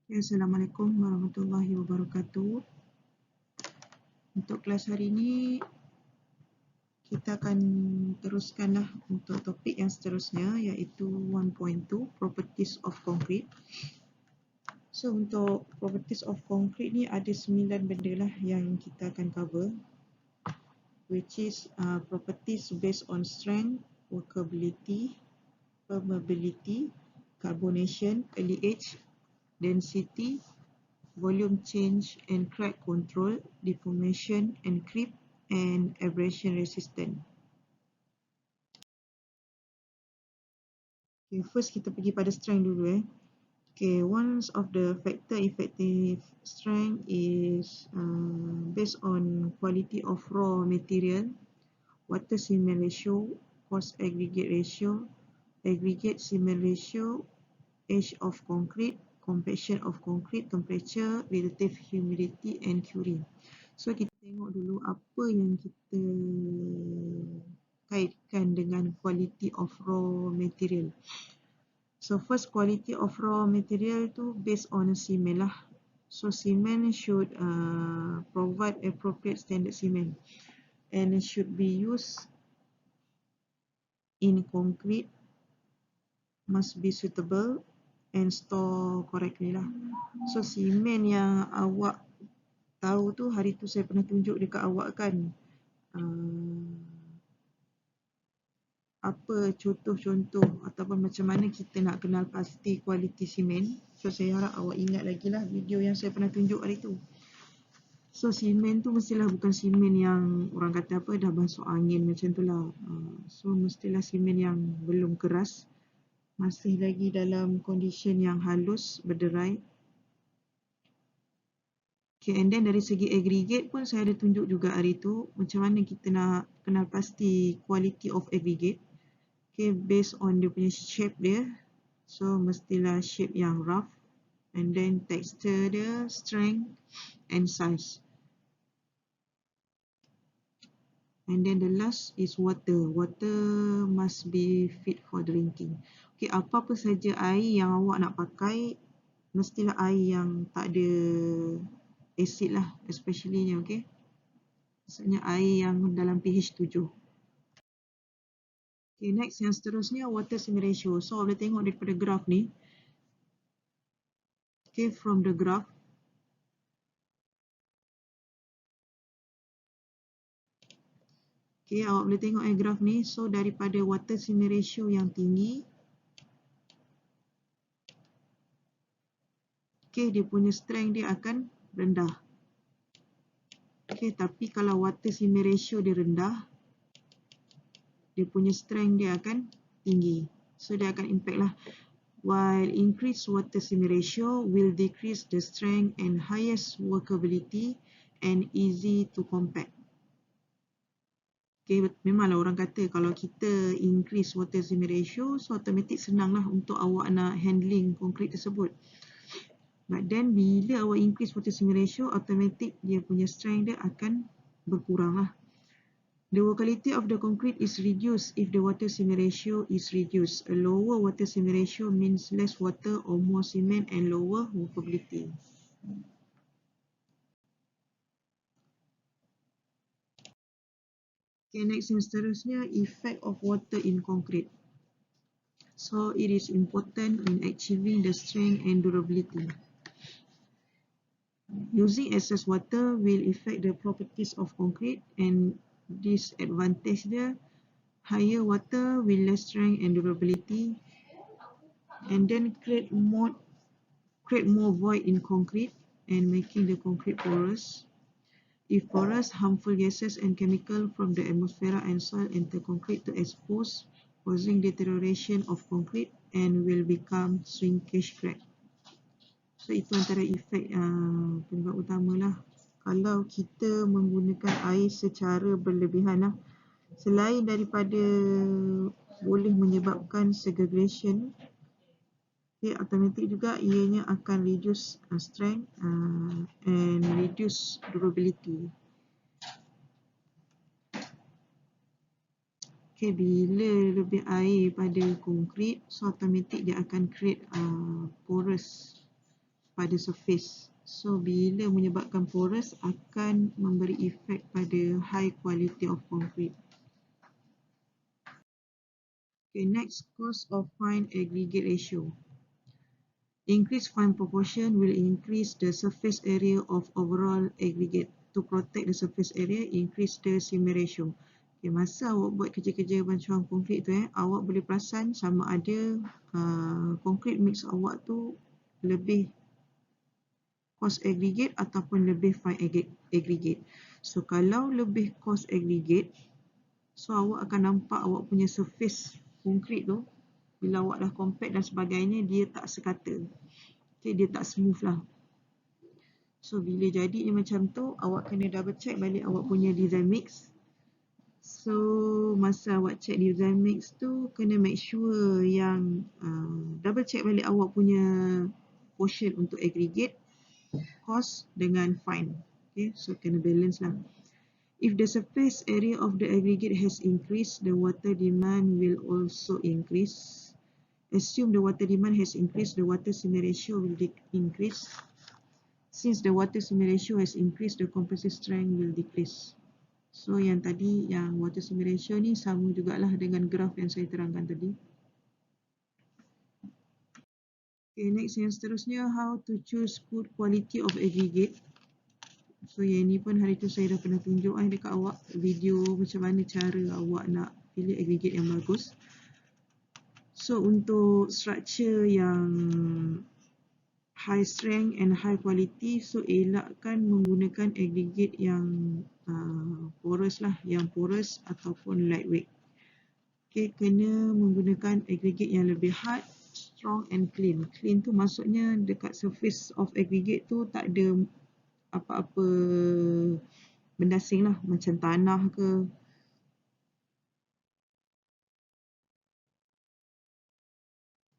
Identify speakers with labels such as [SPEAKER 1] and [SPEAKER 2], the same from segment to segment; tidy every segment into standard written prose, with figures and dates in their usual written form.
[SPEAKER 1] Ya, Assalamualaikum warahmatullahi wabarakatuh. Untuk kelas hari ini, kita akan teruskanlah untuk topik yang seterusnya, iaitu 1.2 Properties of Concrete. So, untuk Properties of Concrete ni ada 9 benda lah yang kita akan cover, which is properties based on strength, workability, permeability, carbonation, early age, density, volume change and crack control, deformation and creep, and abrasion resistant. Okay, first kita pergi pada strength dulu. Okay, one of the factor effective strength is based on quality of raw material, water cement ratio, coarse aggregate ratio, aggregate cement ratio, age of concrete, compaction of concrete, temperature, relative humidity and curing. So kita tengok dulu apa yang kita kaitkan dengan quality of raw material. So first, quality of raw material tu based on cement lah. So cement should provide appropriate standard cement and it should be used in concrete, must be suitable and store correctly lah. So cement yang awak tahu tu, hari tu saya pernah tunjuk dekat awak kan, apa contoh-contoh ataupun macam mana kita nak kenal pasti kualiti simen. So saya harap awak ingat lagi lah video yang saya pernah tunjuk hari tu. So simen tu mestilah bukan simen yang orang kata apa dah basuh angin macam tu lah. So mestilah simen yang belum keras, masih lagi dalam condition yang halus, berderai. Okay, and then dari segi aggregate pun saya ada tunjuk juga hari tu macam mana kita nak kenal pasti quality of aggregate. Okay, based on dia punya shape dia. So mestilah shape yang rough, and then texture dia, strength and size. And then the last is water. Water must be fit for drinking. Okay, apa-apa saja air yang awak nak pakai, mestilah air yang tak ada acid lah, especially ni, okay. Maksudnya air yang dalam pH 7. Okay, next yang seterusnya water cement ratio. So boleh tengok daripada graf ni. Okay, from the graph, okay, awak boleh tengok graf ni. So daripada water cement ratio yang tinggi, okay, dia punya strength dia akan rendah. Okay, tapi kalau water cement ratio dia rendah, dia punya strength dia akan tinggi. So dia akan impact lah. While increased water cement ratio will decrease the strength and highest workability and easy to compact. Okay, memanglah orang kata kalau kita increase water cement ratio, so automatic senang lah untuk awak nak handling konkrit tersebut. But then bila awak increase water cement ratio, automatic dia punya strength dia akan berkurang lah. The workability of the concrete is reduced if the water cement ratio is reduced. A lower water cement ratio means less water or more cement and lower workability. Okay, next yang seterusnya, effect of water in concrete. So it is important in achieving the strength and durability. Using excess water will affect the properties of concrete, and disadvantage dia, higher water will less strength and durability, and then create more void in concrete and making the concrete porous. If porous, harmful gases and chemical from the atmosphere and soil enter concrete to expose, causing deterioration of concrete and will become shrinkage crack. So itu antara efek penyebab utama lah kalau kita menggunakan air secara berlebihan lah. Selain daripada boleh menyebabkan segregation, okay, automatic juga ianya akan reduce strength and reduce durability. Okay, bila lebih air pada konkrit, so automatic dia akan create porous pada surface. So bila menyebabkan porous akan memberi efek pada high quality of concrete. Okay, next, cost of fine aggregate ratio. Increased fine proportion will increase the surface area of overall aggregate. To protect the surface area, increase the cement ratio. Okay, masa awak buat kerja-kerja bancuan konkrit tu, awak boleh perasan sama ada konkrit mix awak tu lebih cost aggregate ataupun lebih fine aggregate. So kalau lebih cost aggregate, so awak akan nampak awak punya surface konkrit tu, bila awak dah compact dan sebagainya, dia tak sekata. Okay, dia tak smooth lah. So bila jadinya macam tu, awak kena double check balik awak punya design mix. So masa awak check design mix tu, kena make sure yang double check balik awak punya portion untuk aggregate, cost dengan fine. Okay, so kena balance lah. If the surface area of the aggregate has increased, the water demand will also increase. Assume the water demand has increased, the water cement ratio will increase. Since the water cement ratio has increased, the compressive strength will decrease. So yang tadi, yang water cement ratio ni sama jugalah dengan graf yang saya terangkan tadi. Okay, next yang seterusnya, how to choose good quality of aggregate. So yang ni pun hari tu saya dah pernah tunjuk dekat awak video macam mana cara awak nak pilih aggregate yang bagus. So untuk structure yang high strength and high quality, so elakkan menggunakan aggregate yang porous lah, yang porous ataupun lightweight. Okay, kena menggunakan aggregate yang lebih hard, strong and clean. Clean tu maksudnya dekat surface of aggregate tu tak ada apa-apa benda asing lah, macam tanah ke.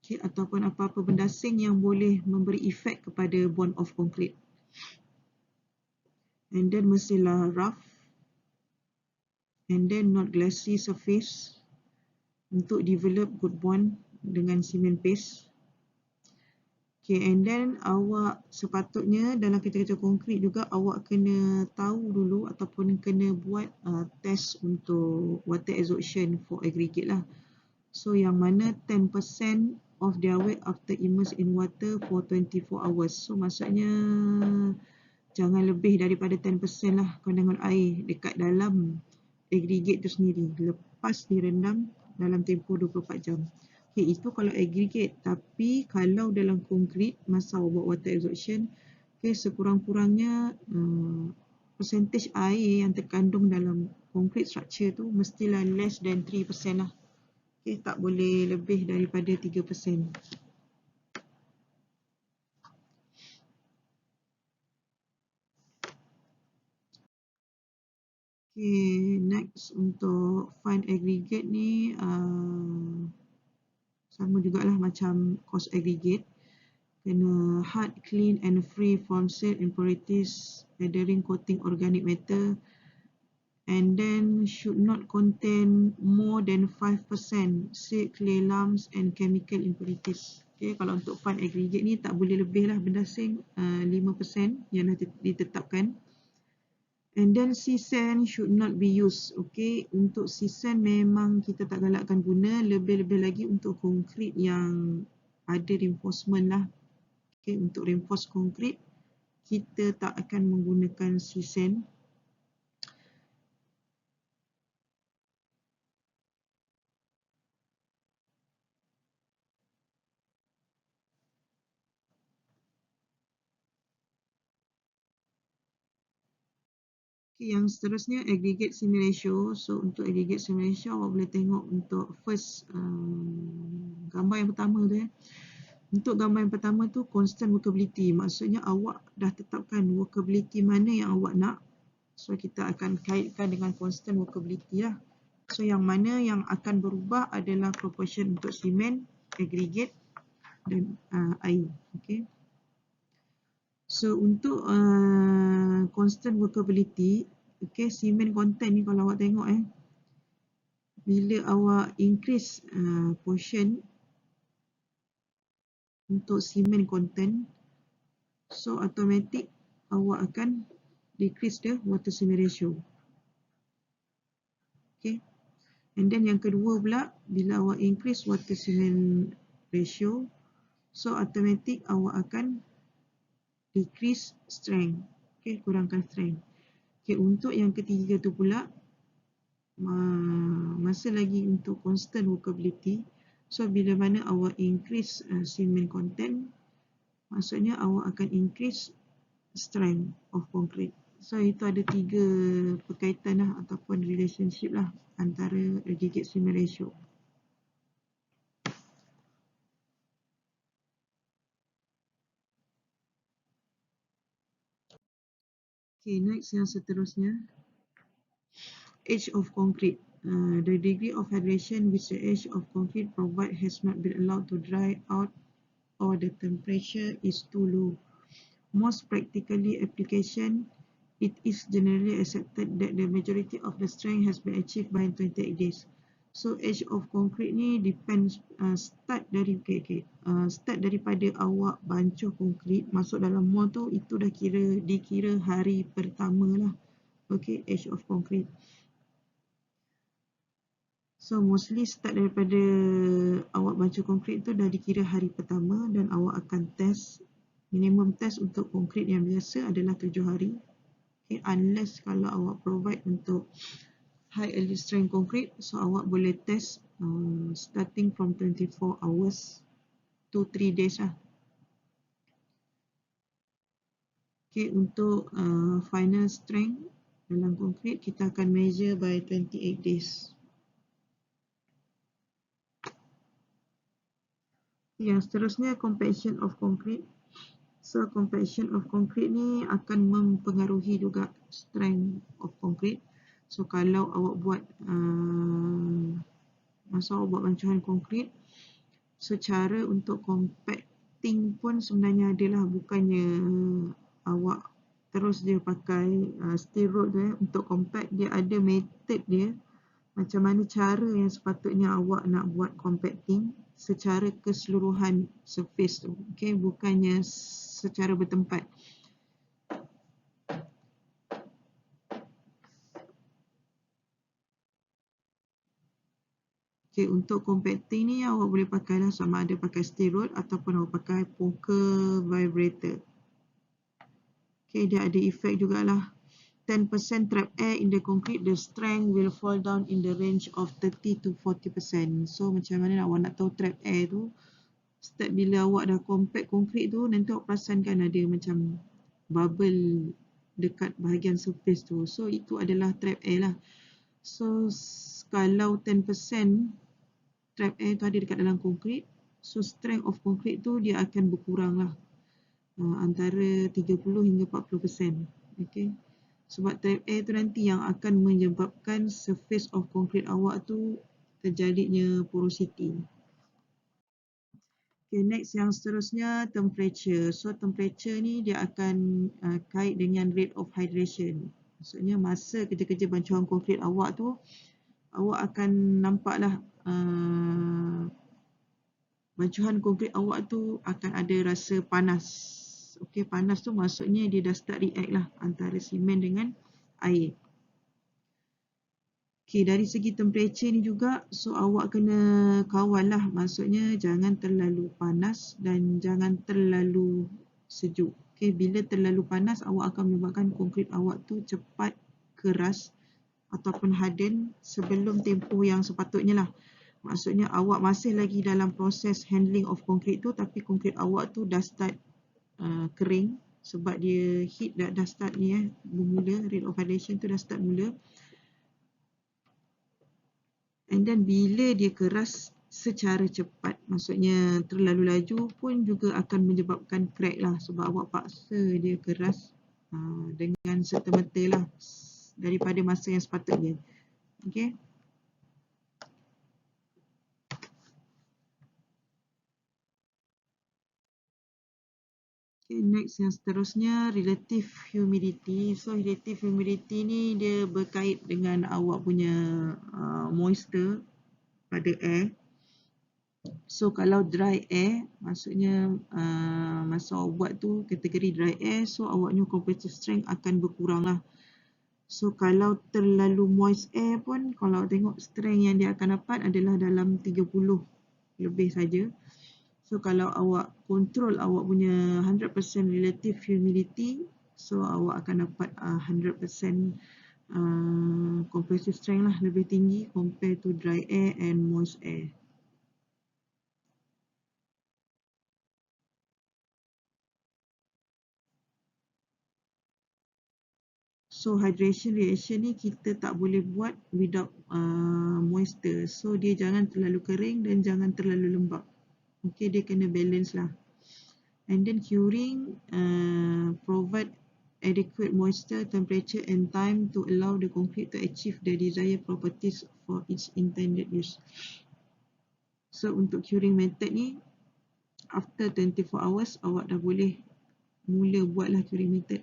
[SPEAKER 1] Okay, ataupun apa-apa benda asing yang boleh memberi efek kepada bond of concrete. And then mestilah rough, and then not glassy surface untuk develop good bond dengan cement paste. Okay, and then awak sepatutnya dalam kerja-kerja konkrit juga awak kena tahu dulu ataupun kena buat test untuk water absorption for aggregate lah. So yang mana 10% of their weight after immerse in water for 24 hours. So maksudnya jangan lebih daripada 10% lah kandungan air dekat dalam aggregate tu sendiri lepas direndam dalam tempoh 24 jam. Okay, itu kalau aggregate. Tapi kalau dalam konkrit, masa awak buat water absorption, okay, sekurang-kurangnya percentage air yang terkandung dalam konkrit structure tu mestilah less than 3% lah. Okay, tak boleh lebih daripada 3%. Okay, next untuk fine aggregate ni sama jugalah macam coarse aggregate. Kena hard, clean and free from silt, impurities, adhering coating organic matter, and then should not contain more than 5% silt, clay lumps and chemical impurities. Okay, kalau untuk fine aggregate ni tak boleh lebih lah benda asing 5% yang dah ditetapkan. And then sea sand should not be used. Okay, untuk sea sand memang kita tak galakkan guna, lebih-lebih lagi untuk konkrit yang ada reinforcement lah. Okay, untuk reinforce konkrit kita tak akan menggunakan sea sand. Okay, yang seterusnya aggregate cement ratio. So untuk aggregate cement ratio awak boleh tengok untuk first gambar yang pertama tu Untuk gambar yang pertama tu constant workability. Maksudnya awak dah tetapkan workability mana yang awak nak. So kita akan kaitkan dengan constant workability lah. So yang mana yang akan berubah adalah proportion untuk cement, aggregate dan air. Okay. So untuk constant workability, okay, cement content ni kalau awak tengok bila awak increase portion untuk cement content, So automatic awak akan decrease the water cement ratio. Okay. And then yang kedua pula, bila awak increase water cement ratio, so automatic awak akan decrease strength. Okay, kurangkan strength. Okay, untuk yang ketiga tu pula, masa lagi untuk constant workability. So bila mana awak increase cement content, maksudnya awak akan increase strength of concrete. So itu ada 3 perkaitan lah ataupun relationship lah antara aggregate cement ratio. Okay, next yang seterusnya, age of concrete. The degree of hydration which the age of concrete provide has not been allowed to dry out, or the temperature is too low. Most practically application, it is generally accepted that the majority of the strength has been achieved by 28 days. So age of concrete ni depends start daripada awak bancuh konkrit masuk dalam mall tu, itu dah dikira hari pertama lah. Okay, age of concrete. So mostly start daripada awak bancuh konkrit tu dah dikira hari pertama, dan awak akan test. Minimum test untuk konkrit yang biasa adalah 7 hari. Okay, unless kalau awak provide untuk high early strength concrete, so awak boleh test starting from 24 hours to 3 days lah. Okay, untuk final strength dalam konkrit, kita akan measure by 28 days. Yang seterusnya, compaction of concrete. So compaction of concrete ni akan mempengaruhi juga strength of concrete. So kalau awak buat masa awak buat bancuhan konkrit, so cara untuk compacting pun sebenarnya adalah, bukannya awak terus dia pakai steel rod tu untuk compact. Dia ada method dia, macam mana cara yang sepatutnya awak nak buat compacting secara keseluruhan surface tu. Okay, bukannya secara bertempat. Okay, untuk compacting ni awak boleh pakai lah, sama ada pakai steel rod ataupun awak pakai poker vibrator. Okay, dia ada efek jugalah. 10% trap air in the concrete, the strength will fall down in the range of 30 to 40%. So macam mana awak nak tahu trap air tu? Start bila awak dah compact concrete tu, nanti awak perasan kan ada macam bubble dekat bahagian surface tu. So itu adalah trap air lah. So kalau 10% trap air tu ada dekat dalam concrete, so strength of concrete tu dia akan berkurang lah, antara 30 hingga 40%. Okay. Sebab trap air tu nanti yang akan menyebabkan surface of concrete awak tu terjadinya porosity. Okay, next yang seterusnya, temperature. So temperature ni dia akan kait dengan rate of hydration. Maksudnya masa kerja-kerja bancuhan konkrit awak tu, awak akan nampaklah bancuhan konkrit awak tu akan ada rasa panas. Okay, panas tu maksudnya dia dah start react lah antara simen dengan air. Okay, dari segi temperature ni juga, so awak kena kawal lah. Maksudnya jangan terlalu panas dan jangan terlalu sejuk. Okay, bila terlalu panas, awak akan menyebabkan konkrit awak tu cepat keras ataupun harden sebelum tempoh yang sepatutnya lah. Maksudnya awak masih lagi dalam proses handling of konkrit tu, tapi konkrit awak tu dah start kering sebab dia heat dah start ni bermula, rate of hydration tu dah start mula. And then bila dia keras secara cepat, maksudnya terlalu laju pun juga akan menyebabkan crack lah, sebab awak paksa dia keras dengan serta-merta lah daripada masa yang sepatutnya. Okay. Okay, next yang seterusnya, relative humidity. So relative humidity ni dia berkait dengan awak punya moisture pada air. So kalau dry air, maksudnya masa awak buat tu kategori dry air, so awaknya compressive strength akan berkurang lah. So kalau terlalu moist air pun, kalau awak tengok strength yang dia akan dapat adalah dalam 30 lebih saja. So kalau awak control awak punya 100% relative humidity, so awak akan dapat 100% compressive strength lah, lebih tinggi compare to dry air and moist air. So hydration reaction ni kita tak boleh buat without moisture. So dia jangan terlalu kering dan jangan terlalu lembab. Okay, dia kena balance lah. And then curing provide adequate moisture, temperature and time to allow the concrete to achieve the desired properties for its intended use. So untuk curing method ni, after 24 hours awak dah boleh mula buatlah curing method.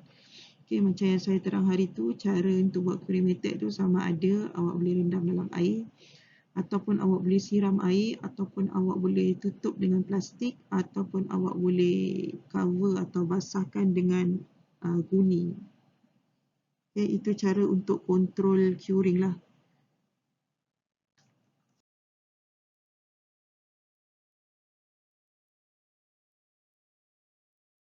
[SPEAKER 1] Okay, macam yang saya terang hari tu, cara untuk buat curing method tu sama ada awak boleh rendam dalam air, ataupun awak boleh siram air, ataupun awak boleh tutup dengan plastik, ataupun awak boleh cover atau basahkan dengan guni. Okay, itu cara untuk kontrol curing lah.